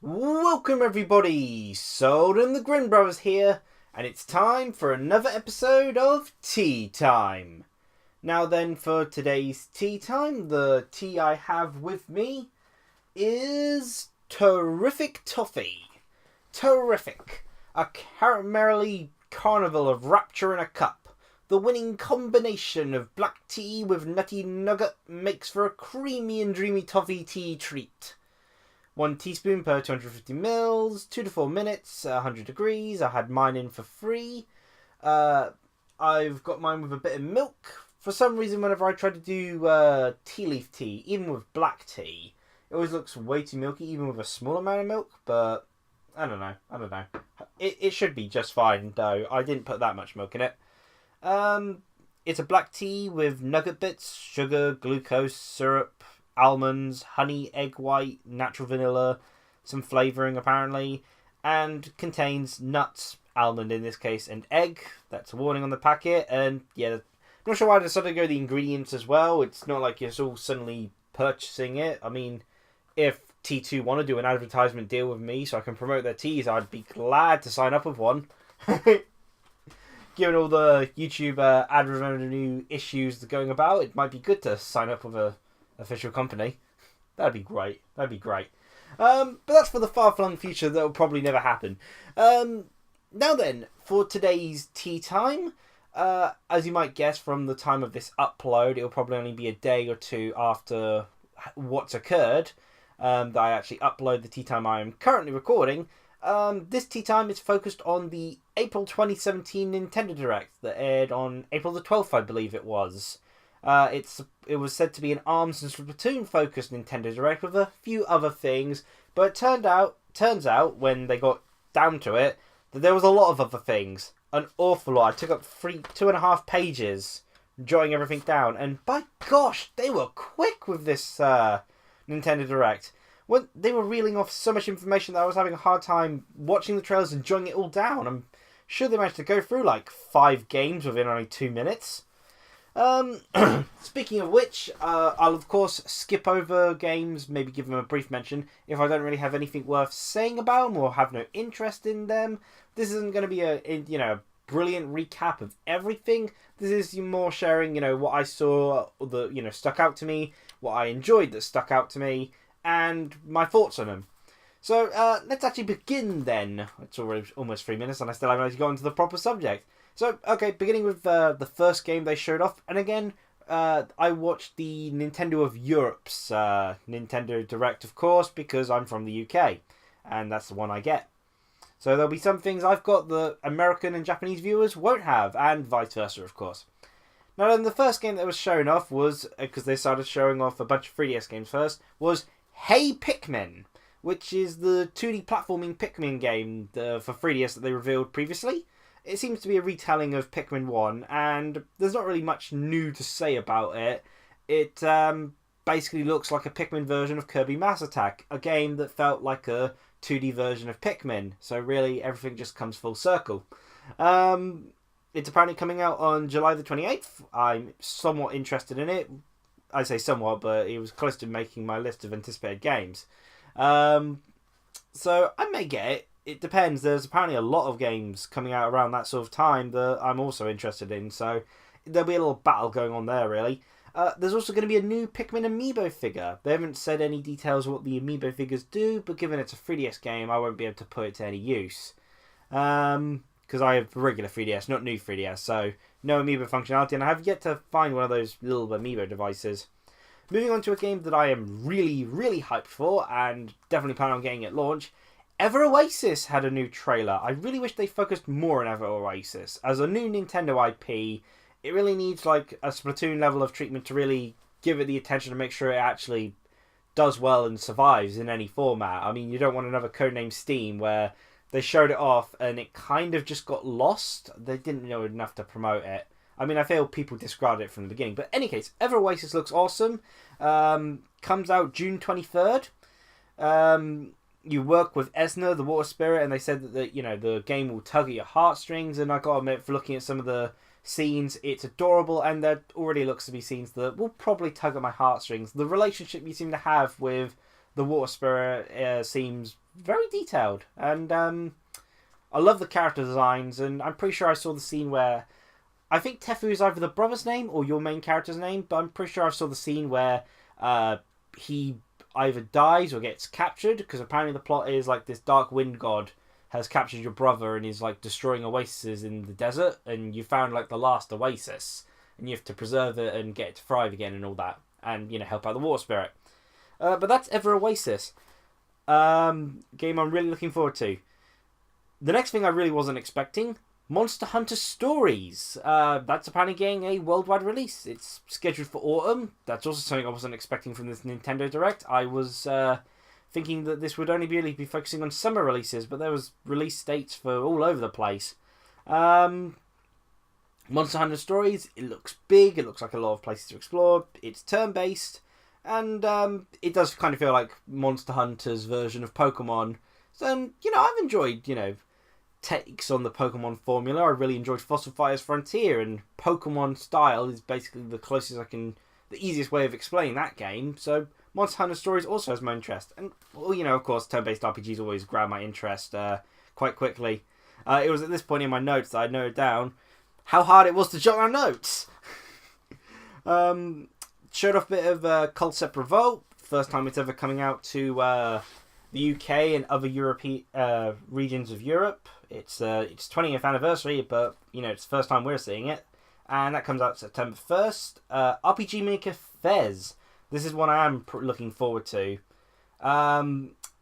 Welcome everybody, Souldin the Grin brothers here, and it's time for another episode of Tea Time. Now then, for today's tea time, the tea I have with me is Terrific Toffee. Terrific. A caramelly carnival of rapture in a cup. The winning combination of black tea with nutty nugget makes for a creamy and dreamy toffee tea treat. 1 teaspoon per 250 mils, 2 to 4 minutes, 100 degrees. I had mine in for free. I've got mine with a bit of milk. For some reason, whenever I try to do tea leaf tea, even with black tea, it always looks way too milky, even with a small amount of milk. But I don't know. It should be just fine, though. I didn't put that much milk in it. It's a black tea with nugget bits, sugar, glucose, syrup, almonds, honey, egg white, natural vanilla, some flavouring apparently, and contains nuts, almond in this case, and egg. That's a warning on the packet. And yeah, not sure why I decided to go the ingredients as well. It's not like you're all suddenly purchasing it. I mean, if T2 want to do an advertisement deal with me so I can promote their teas, I'd be glad to sign up with one. Given all the YouTube ad revenue issues that are going about, it might be good to sign up with a official company. That'd be great. But that's for the far-flung future. That will probably never happen. Now then, for today's tea time, as you might guess from the time of this upload, it'll probably only be a day or two after what's occurred that I actually upload the tea time I am currently recording. This tea time is focused on the April 2017 Nintendo Direct that aired on April the 12th, I believe it was. It was said to be an ARMS and Splatoon focused Nintendo Direct with a few other things, but it turns out when they got down to it that there was a lot of other things, an awful lot. I took up 2.5 pages jotting everything down, and by gosh, they were quick with this Nintendo Direct. When they were reeling off so much information that I was having a hard time watching the trailers and jotting it all down. I'm sure they managed to go through like 5 games within only 2 minutes. Speaking of which, I'll of course skip over games, maybe give them a brief mention if I don't really have anything worth saying about them or have no interest in them. This isn't going to be a brilliant recap of everything. This is more sharing, what I saw that, stuck out to me, what I enjoyed that stuck out to me, and my thoughts on them. So, let's actually begin then. It's already almost 3 minutes and I still haven't actually gotten to the proper subject. So, okay, beginning with the first game they showed off. And again, I watched the Nintendo of Europe's Nintendo Direct, of course, because I'm from the UK. And that's the one I get. So there'll be some things I've got that American and Japanese viewers won't have, and vice versa, of course. Now then, the first game that was shown off was, because they started showing off a bunch of 3DS games first, was Hey Pikmin, which is the 2D platforming Pikmin game for 3DS that they revealed previously. It seems to be a retelling of Pikmin 1, and there's not really much new to say about it. It basically looks like a Pikmin version of Kirby Mass Attack, a game that felt like a 2D version of Pikmin, so really everything just comes full circle. It's apparently coming out on July the 28th. I'm somewhat interested in it. I say somewhat, but it was close to making my list of anticipated games. So I may get it. It depends. There's apparently a lot of games coming out around that sort of time that I'm also interested in, so there'll be a little battle going on there, really. There's also going to be a new Pikmin amiibo figure. They haven't said any details of what the amiibo figures do, but given it's a 3DS game, I won't be able to put it to any use. Because I have regular 3DS, not new 3DS, so no amiibo functionality, and I have yet to find one of those little amiibo devices. Moving on to a game that I am really, really hyped for, and definitely plan on getting at launch. Ever Oasis had a new trailer. I really wish they focused more on Ever Oasis. As a new Nintendo IP, it really needs like a Splatoon level of treatment to really give it the attention to make sure it actually does well and survives in any format. I mean, you don't want another Codename Steam where they showed it off and it kind of just got lost. They didn't know enough to promote it. I mean, I feel people discarded it from the beginning. But in any case, Ever Oasis looks awesome. Comes out June 23rd. You work with Esna, the water spirit, and they said that the game will tug at your heartstrings. And I gotta admit, for looking at some of the scenes, it's adorable, and there already looks to be scenes that will probably tug at my heartstrings. The relationship you seem to have with the water spirit seems very detailed, and I love the character designs. And I'm pretty sure I saw the scene where I think Tefu is either the brother's name or your main character's name, but I'm pretty sure I saw the scene where he either dies or gets captured, because apparently the plot is like this dark wind god has captured your brother and is like destroying oases in the desert, and you found like the last oasis, and you have to preserve it and get it to thrive again and all that, and help out the water spirit. But that's Ever Oasis. Game I'm really looking forward to. The next thing I really wasn't expecting, Monster Hunter Stories. That's apparently getting a worldwide release. It's scheduled for autumn. That's also something I wasn't expecting from this Nintendo Direct. I was thinking that this would only really be focusing on summer releases, but there was release dates for all over the place. Monster Hunter Stories, it looks big. It looks like a lot of places to explore. It's turn-based, and it does kind of feel like Monster Hunter's version of Pokemon. So, I've enjoyed, takes on the Pokemon formula. I really enjoyed Fossil Fire's Frontier, and Pokemon style is basically the easiest way of explaining that game. So Monster Hunter Stories also has my interest, and of course, turn-based RPGs always grab my interest quite quickly. It was at this point in my notes that I noted down how hard it was to jot down notes. Showed off a bit of Concept Revolt, first time it's ever coming out to the UK and other European regions of Europe. It's 20th anniversary, but it's the first time we're seeing it, and that comes out September 1st. RPG Maker Fez. This is one I am looking forward to.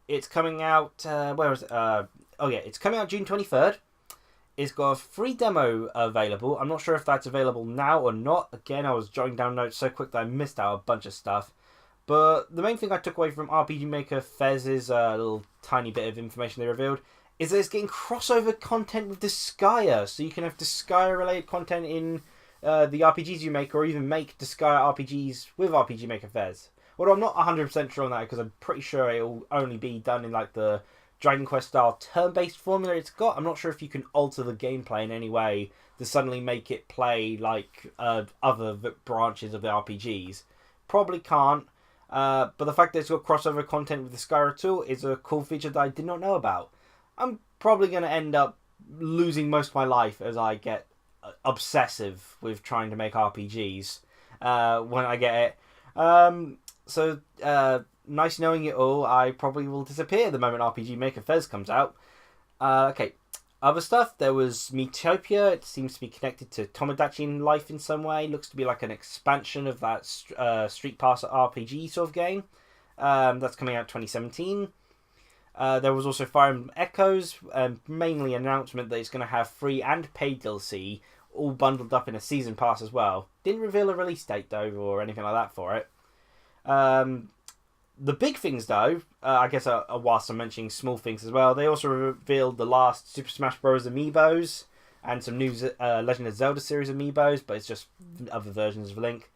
It's coming out. Where is it? It's coming out June 23rd. It's got a free demo available. I'm not sure if that's available now or not. Again, I was jotting down notes so quick that I missed out a bunch of stuff. But the main thing I took away from RPG Maker Fez's little tiny bit of information they revealed is that it's getting crossover content with Disgaea. So you can have Disgaea-related content in the RPGs you make, or even make Disgaea RPGs with RPG Maker Fez. Although I'm not 100% sure on that, because I'm pretty sure it'll only be done in like the Dragon Quest style turn-based formula it's got. I'm not sure if you can alter the gameplay in any way to suddenly make it play like other branches of the RPGs. Probably can't. But the fact that it's got crossover content with the Skyra tool is a cool feature that I did not know about. I'm probably going to end up losing most of my life as I get obsessive with trying to make RPGs when I get it. So nice knowing it all. I probably will disappear the moment RPG Maker Fez comes out. Okay. Other stuff, there was Metopia. It seems to be connected to Tomodachi Life in some way. Looks to be like an expansion of that Street Passer RPG sort of game. That's coming out 2017. There was also Fire Emblem Echoes, mainly an announcement that it's going to have free and paid DLC, all bundled up in a season pass as well. Didn't reveal a release date though, or anything like that for it. The big things, though, I guess whilst I'm mentioning small things as well, they also revealed the last Super Smash Bros. Amiibos and some new Legend of Zelda series amiibos, but it's just other versions of Link.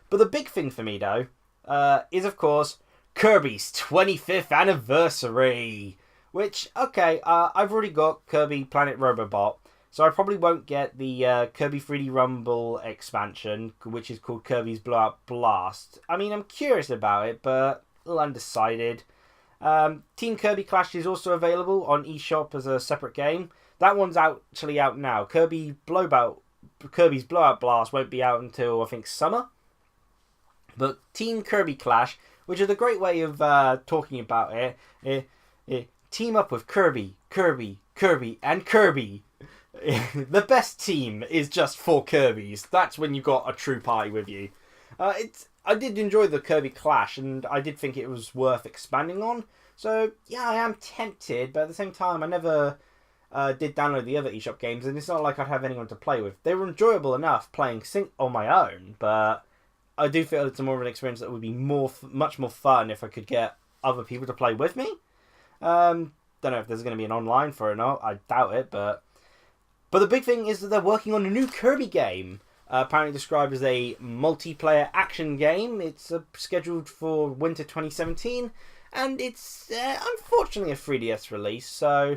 But the big thing for me, though, is, of course, Kirby's 25th anniversary. Which, okay, I've already got Kirby Planet Robobot, so I probably won't get the Kirby 3D Rumble expansion, which is called Kirby's Blowout Blast. I mean, I'm curious about it, but a little undecided. Team Kirby Clash is also available on eShop as a separate game. That one's actually out now. Kirby's Blowout Blast won't be out until, I think, summer. But Team Kirby Clash, which is a great way of talking about it, team up with Kirby, and Kirby. The best team is just 4 Kirbys. That's when you got a true party with you. I did enjoy the Kirby Clash, and I did think it was worth expanding on. So, yeah, I am tempted, but at the same time, I never did download the other eShop games, and it's not like I'd have anyone to play with. They were enjoyable enough playing on my own, but I do feel it's more of an experience that would be much more fun if I could get other people to play with me. Don't know if there's going to be an online for it or not. I doubt it, but the big thing is that they're working on a new Kirby game. Apparently described as a multiplayer action game. It's scheduled for winter 2017, and it's unfortunately a 3DS release, so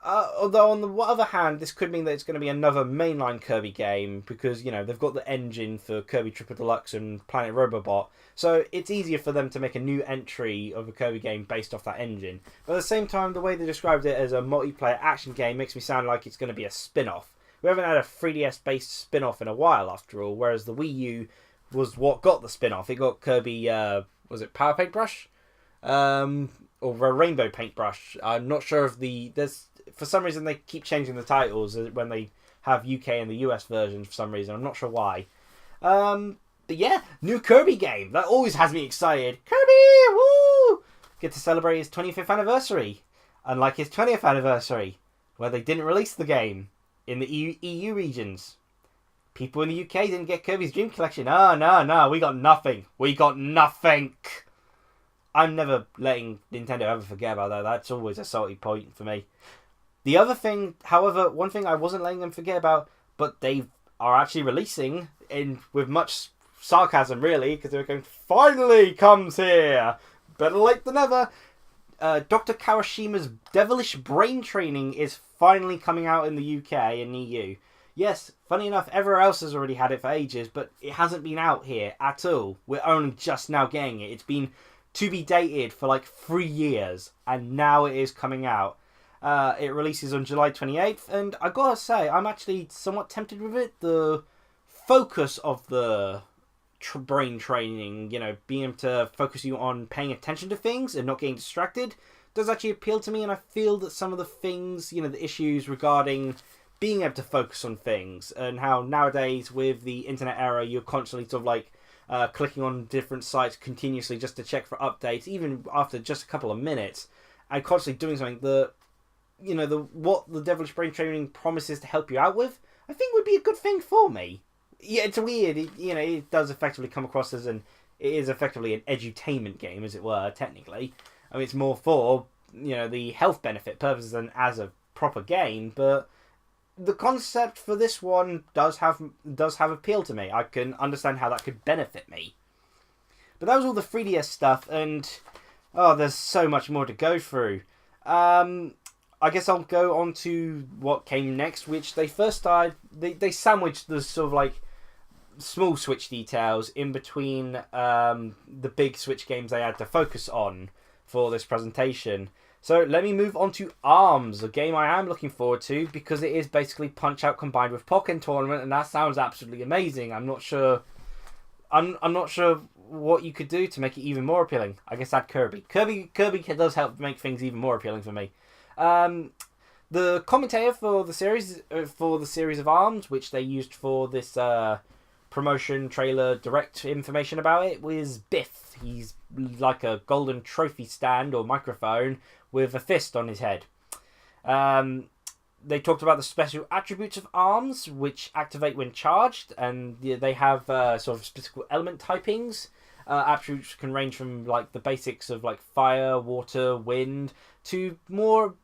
Although on the other hand, this could mean that it's going to be another mainline Kirby game because they've got the engine for Kirby Triple Deluxe and Planet Robobot, so it's easier for them to make a new entry of a Kirby game based off that engine. But at the same time, the way they described it as a multiplayer action game makes me sound like it's going to be a spin-off. We haven't had a 3DS based spin-off in a while, after all. Whereas the Wii U was what got the spin-off. It got Kirby, was it Power Paintbrush, or a Rainbow Paintbrush? I'm not sure if there's. For some reason, they keep changing the titles when they have UK and the US versions for some reason. I'm not sure why. But yeah, new Kirby game. That always has me excited. Kirby! Woo! Get to celebrate his 25th anniversary. Unlike his 20th anniversary, where they didn't release the game in the EU regions. People in the UK didn't get Kirby's Dream Collection. Oh, no. We got nothing. I'm never letting Nintendo ever forget about that. That's always a salty point for me. The other thing, however, one thing I wasn't letting them forget about, but they are actually releasing with much sarcasm, really, because they're going, finally comes here! Better late than never! Dr. Kawashima's Devilish Brain Training is finally coming out in the UK and EU. Yes, funny enough, everywhere else has already had it for ages, but it hasn't been out here at all. We're only just now getting it. It's been to be dated for like 3 years, and now it is coming out. It releases on July 28th, and I gotta say, I'm actually somewhat tempted with it. The focus of the brain training, being able to focus you on paying attention to things and not getting distracted, does actually appeal to me, and I feel that some of the things, the issues regarding being able to focus on things, and how nowadays with the internet era, you're constantly sort of like clicking on different sites continuously just to check for updates, even after just a couple of minutes, and constantly doing something that what the Devilish Brain Training promises to help you out with, I think would be a good thing for me. Yeah, it's weird. It does effectively come across as it is effectively an edutainment game, as it were, technically. I mean, it's more for, the health benefit purposes than as a proper game, but the concept for this one does have appeal to me. I can understand how that could benefit me. But that was all the 3DS stuff, and there's so much more to go through. I guess I'll go on to what came next, which they first started. They sandwiched the sort of like small Switch details in between the big Switch games they had to focus on for this presentation. So let me move on to ARMS, a game I am looking forward to because it is basically Punch-Out combined with Pokken Tournament, and that sounds absolutely amazing. I'm not sure what you could do to make it even more appealing. I guess add Kirby. Kirby does help make things even more appealing for me. The commentator for the series of ARMS, which they used for this promotion trailer direct information about it, was Biff. He's like a golden trophy stand or microphone with a fist on his head. They talked about the special attributes of ARMS, which activate when charged, and they have sort of specific element typings. Attributes can range from like the basics of like fire, water, wind, to more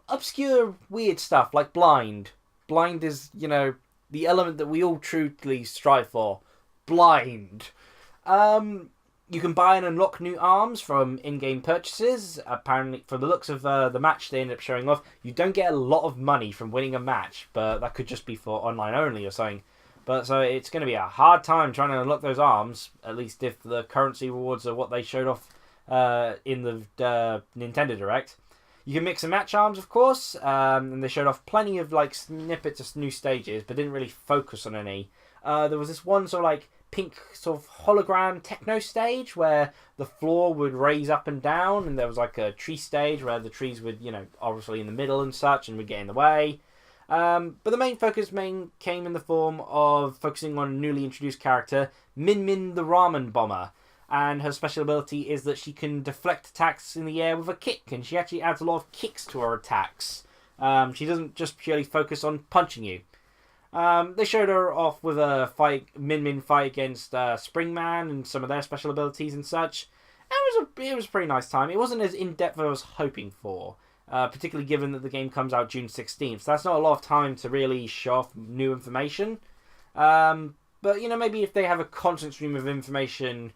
obscure, weird stuff like blind. Blind is, the element that we all truly strive for. Blind. You can buy and unlock new arms from in-game purchases. Apparently, from the looks of the match they ended up showing off, you don't get a lot of money from winning a match, but that could just be for online only or something. But so it's going to be a hard time trying to unlock those arms, at least if the currency rewards are what they showed off in the Nintendo Direct. You can mix and match arms, of course, and they showed off plenty of like snippets of new stages, but didn't really focus on any. There was this one sort of like pink sort of hologram techno stage where the floor would raise up and down, and there was like a tree stage where the trees would, obviously in the middle and such, and would get in the way. But the main focus came in the form of focusing on a newly introduced character, Min Min the Ramen Bomber. And her special ability is that she can deflect attacks in the air with a kick, and she actually adds a lot of kicks to her attacks. She doesn't just purely focus on punching you. They showed her off with a Min Min fight against Springman and some of their special abilities and such. And it was a pretty nice time. It wasn't as in-depth as I was hoping for, particularly given that the game comes out June 16th. So that's not a lot of time to really show off new information. But, maybe if they have a constant stream of information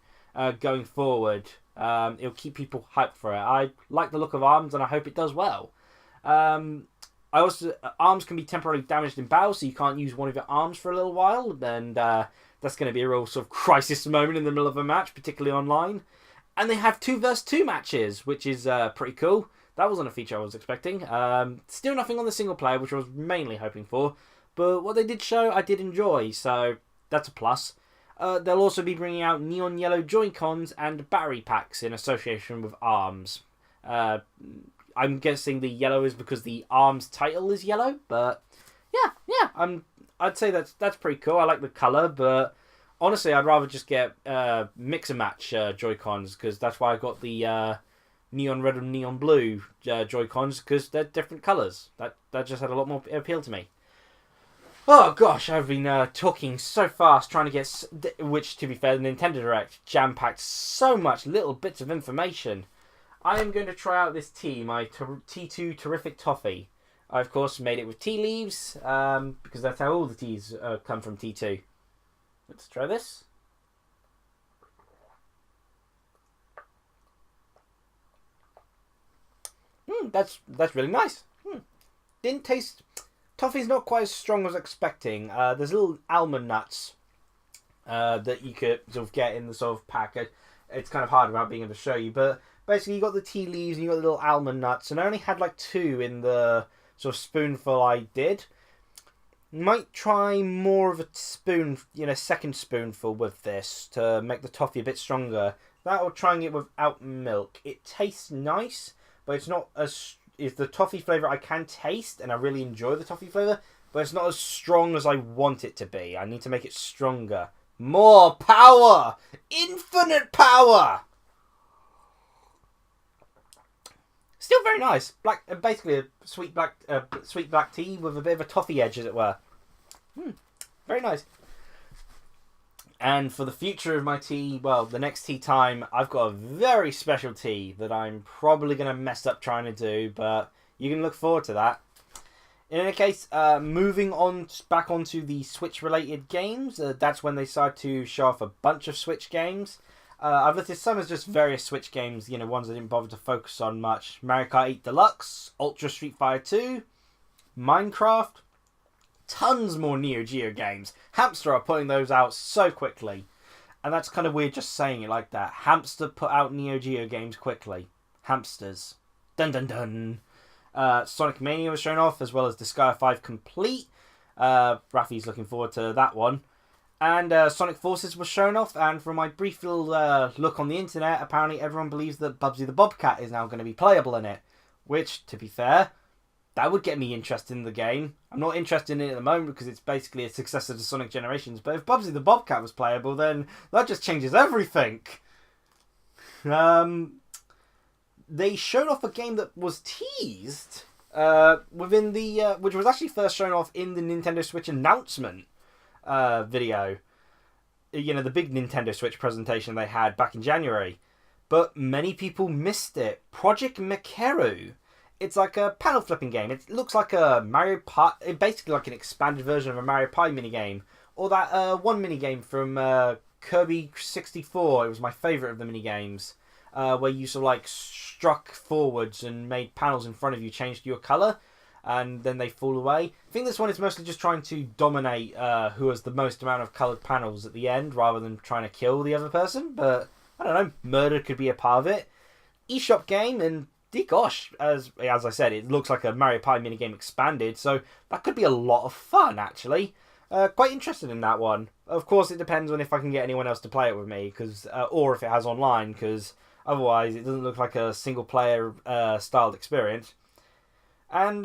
going forward, it'll keep people hyped for it. I like the look of ARMS and I hope it does well. I also arms can be temporarily damaged in battle, so you can't use one of your arms for a little while, and that's going to be a real sort of crisis moment in the middle of a match, particularly online. And they have 2 versus 2 matches, which is pretty cool. That wasn't a feature I was expecting. Still nothing on the single player, which I was mainly hoping for. But what they did show, I did enjoy, so that's a plus. They'll also be bringing out neon yellow Joy-Cons and battery packs in association with ARMS. I'm guessing the yellow is because the ARMS title is yellow, but I'd say that's pretty cool. I like the colour, but honestly, I'd rather just get mix and match Joy-Cons, because that's why I got the neon red and neon blue Joy-Cons, because they're different colours. That just had a lot more appeal to me. Oh gosh, I've been talking so fast trying to get, which to be fair, the Nintendo Direct jam-packed so much little bits of information. I am going to try out this tea, my T2 Terrific Toffee. I of course made it with tea leaves, because that's how all the teas come from T2. Let's try this. That's really nice. Didn't taste... Toffee's not quite as strong as expecting. There's little almond nuts that you could sort of get in the sort of pack. It's kind of hard without being able to show you, but basically you got the tea leaves and you got the little almond nuts, and I only had like 2 in the sort of spoonful I did. Might try more of a spoon, second spoonful with this to make the toffee a bit stronger. That or trying it without milk. It tastes nice, but it's not as... It's the toffee flavour I can taste, and I really enjoy the toffee flavour, but it's not as strong as I want it to be. I need to make it stronger. More power! Infinite power! Still very nice. Basically a sweet black tea with a bit of a toffee edge, as it were. Very nice. And for the future of my tea, well, the next tea time, I've got a very special tea that I'm probably going to mess up trying to do, but you can look forward to that. In any case, moving on back onto the Switch-related games, that's when they started to show off a bunch of Switch games. I've listed some as just various Switch games, ones I didn't bother to focus on much. Mario Kart 8 Deluxe, Ultra Street Fighter 2, Minecraft, tons more Neo Geo games. Hamster are putting those out so quickly. And that's kind of weird just saying it like that. Hamster put out Neo Geo games quickly. Hamsters. Dun dun dun. Sonic Mania was shown off, as well as Disgaea 5 Complete. Rafi's looking forward to that one. And Sonic Forces was shown off, and from my brief little look on the internet, apparently everyone believes that Bubsy the Bobcat is now going to be playable in it. Which, to be fair, that would get me interested in the game. I'm not interested in it at the moment because it's basically a successor to Sonic Generations, but if Bubsy the Bobcat was playable, then that just changes everything. They showed off a game that was teased within the... which was actually first shown off in the Nintendo Switch announcement video. The big Nintendo Switch presentation they had back in January. But many people missed it. Project Makeru. It's like a panel flipping game. It looks like a Mario Party, basically like an expanded version of a Mario Party minigame. Or that one minigame from Kirby 64. It was my favourite of the minigames. Where you sort of like struck forwards and made panels in front of you change to your colour. And then they fall away. I think this one is mostly just trying to dominate who has the most amount of coloured panels at the end, rather than trying to kill the other person. But, I don't know, murder could be a part of it. eShop game, and gosh, as I said, it looks like a Mario Party minigame expanded, so that could be a lot of fun, actually. Quite interested in that one. Of course, it depends on if I can get anyone else to play it with me, or if it has online, because otherwise it doesn't look like a single-player styled experience. And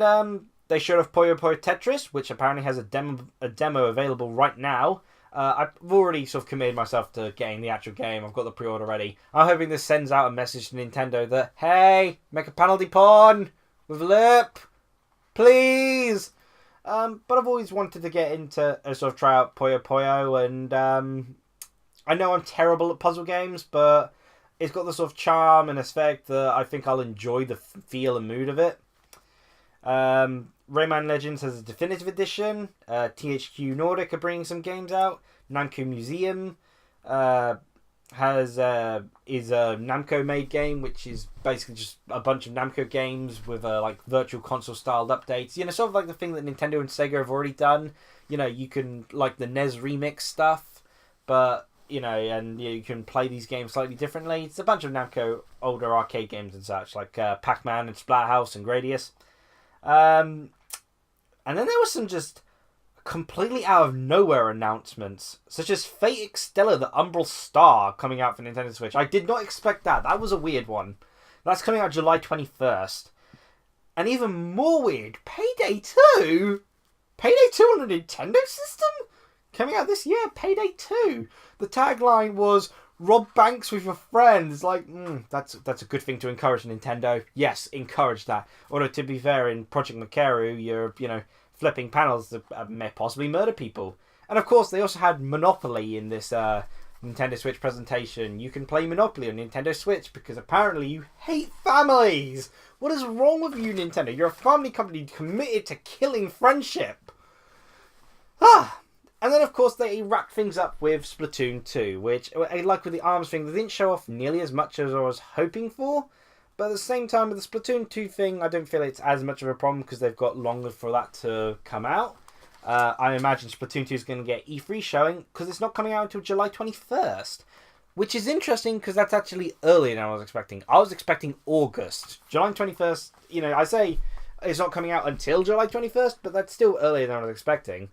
they showed off Puyo Puyo Tetris, which apparently has a demo available right now. I've already sort of committed myself to getting the actual game. I've got the pre-order ready. I'm hoping this sends out a message to Nintendo that, hey, make a penalty pawn with lip, please. But I've always wanted to get into sort of try out Puyo Puyo, and I know I'm terrible at puzzle games, but it's got the sort of charm and aesthetic that I think I'll enjoy the feel and mood of it. Rayman Legends has a definitive edition. THQ Nordic are bringing some games out. Namco Museum. is a Namco made game, which is basically just a bunch of Namco games with like virtual console styled updates. You know, sort of like the thing that Nintendo and Sega have already done. You know, you can like the NES remix stuff, but you know, and you can play these games slightly differently. It's a bunch of Namco older arcade games and such, like Pac-Man and Splathouse and Gradius. And then there was some just completely out of nowhere announcements, such as Fate Extella, the Umbral Star, coming out for Nintendo Switch. I did not expect that. That was a weird one. That's coming out July 21st. And even more weird, Payday 2? Payday 2 on a Nintendo system? Coming out this year, Payday 2. The tagline was, rob banks with your friends. Like, that's a good thing to encourage, Nintendo. Yes, encourage that. Although, to be fair, in Project Macaru, you're, flipping panels that may possibly murder people. And of course, they also had Monopoly in this Nintendo Switch presentation. You can play Monopoly on Nintendo Switch because apparently you hate families. What is wrong with you, Nintendo? You're a family company committed to killing friendship. And then, of course, they wrapped things up with Splatoon 2, which, like with the ARMS thing, they didn't show off nearly as much as I was hoping for. But at the same time, with the Splatoon 2 thing, I don't feel it's as much of a problem because they've got longer for that to come out. I imagine Splatoon 2 is going to get E3 showing because it's not coming out until July 21st. Which is interesting because that's actually earlier than I was expecting. I was expecting August. July 21st, I say it's not coming out until July 21st, but that's still earlier than I was expecting.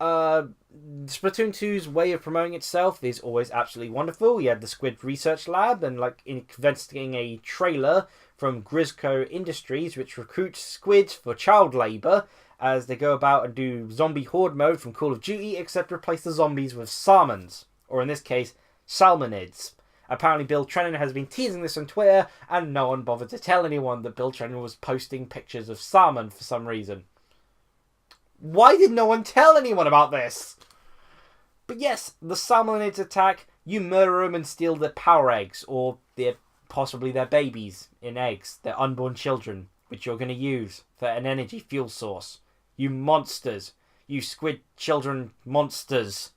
Splatoon 2's way of promoting itself is always absolutely wonderful. You had the Squid Research Lab and investigating a trailer from Grisco Industries, which recruits squids for child labour as they go about and do zombie horde mode from Call of Duty, except replace the zombies with salmons, or in this case, salmonids. Apparently Bill Trennan has been teasing this on Twitter, and no one bothered to tell anyone that Bill Trennan was posting pictures of salmon for some reason. Why did no one tell anyone about this? But yes, the salmonids attack, you murder them and steal their power eggs, or possibly their babies in eggs, their unborn children, which you're going to use for an energy fuel source. You monsters. You squid children monsters.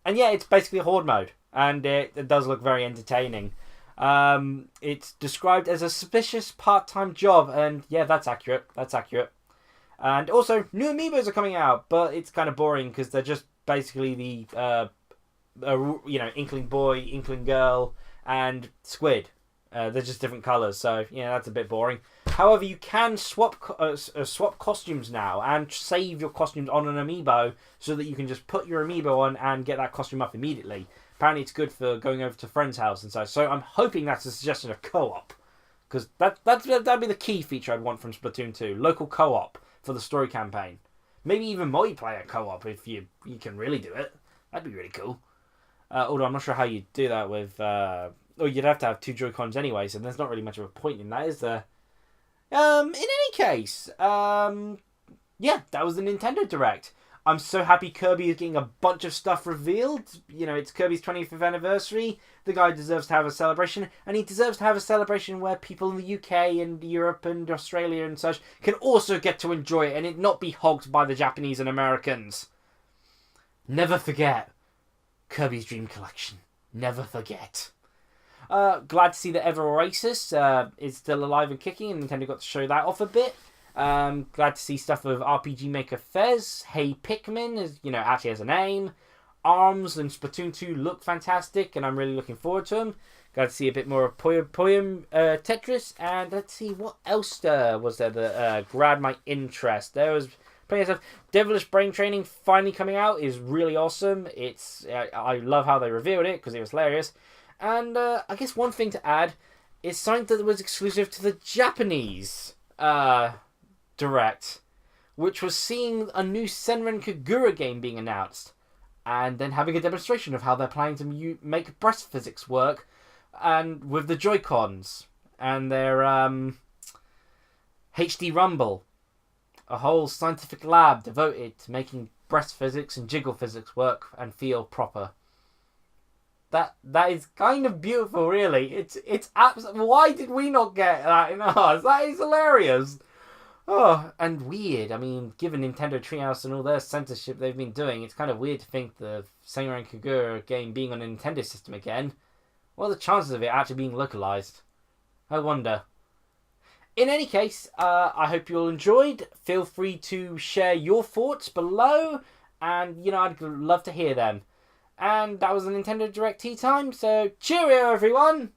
And yeah, it's basically a horde mode, and it does look very entertaining. It's described as a suspicious part-time job, and yeah, that's accurate. And also, new amiibos are coming out, but it's kind of boring because they're just basically the, Inkling Boy, Inkling Girl, and Squid. They're just different colours, so yeah, that's a bit boring. However, you can swap costumes now and save your costumes on an amiibo so that you can just put your amiibo on and get that costume up immediately. Apparently, it's good for going over to friend's house and such. So I'm hoping that's a suggestion of co-op, because that'd be the key feature I'd want from Splatoon 2: local co-op for the story campaign. Maybe even multiplayer co-op if you can really do it. That'd be really cool. Although I'm not sure how you do that with... you'd have to have two Joy-Cons anyway, so there's not really much of a point in that, is there? In any case, yeah, that was the Nintendo Direct. I'm so happy Kirby is getting a bunch of stuff revealed. It's Kirby's 25th anniversary. The guy deserves to have a celebration, and he deserves to have a celebration where people in the UK and Europe and Australia and such can also get to enjoy it and it not be hogged by the Japanese and Americans. Never forget Kirby's Dream Collection. Never forget. Glad to see that Ever Oasis is still alive and kicking, and Nintendo got to show that off a bit. Glad to see stuff of RPG Maker Fez. Hey Pikmin actually has a name. ARMS and Splatoon 2 look fantastic, and I'm really looking forward to them. Glad to see a bit more of Poem Tetris, and let's see what else was there that grabbed my interest. There was plenty of stuff. Devilish Brain Training finally coming out is really awesome. I love how they revealed it because it was hilarious. And I guess one thing to add is something that was exclusive to the Japanese Direct, which was seeing a new Senran Kagura game being announced, and then having a demonstration of how they're planning to make breast physics work, and with the Joy-Cons and their HD Rumble, a whole scientific lab devoted to making breast physics and jiggle physics work and feel proper. That is kind of beautiful, really. It's absolutely... Why did we not get that in ours? That is hilarious. Oh, and weird. I mean, given Nintendo Treehouse and all their censorship they've been doing, it's kind of weird to think the Senran Kagura game being on a Nintendo system again. What are the chances of it actually being localized? I wonder. In any case, I hope you all enjoyed. Feel free to share your thoughts below, and I'd love to hear them. And that was the Nintendo Direct Tea Time, so cheerio everyone!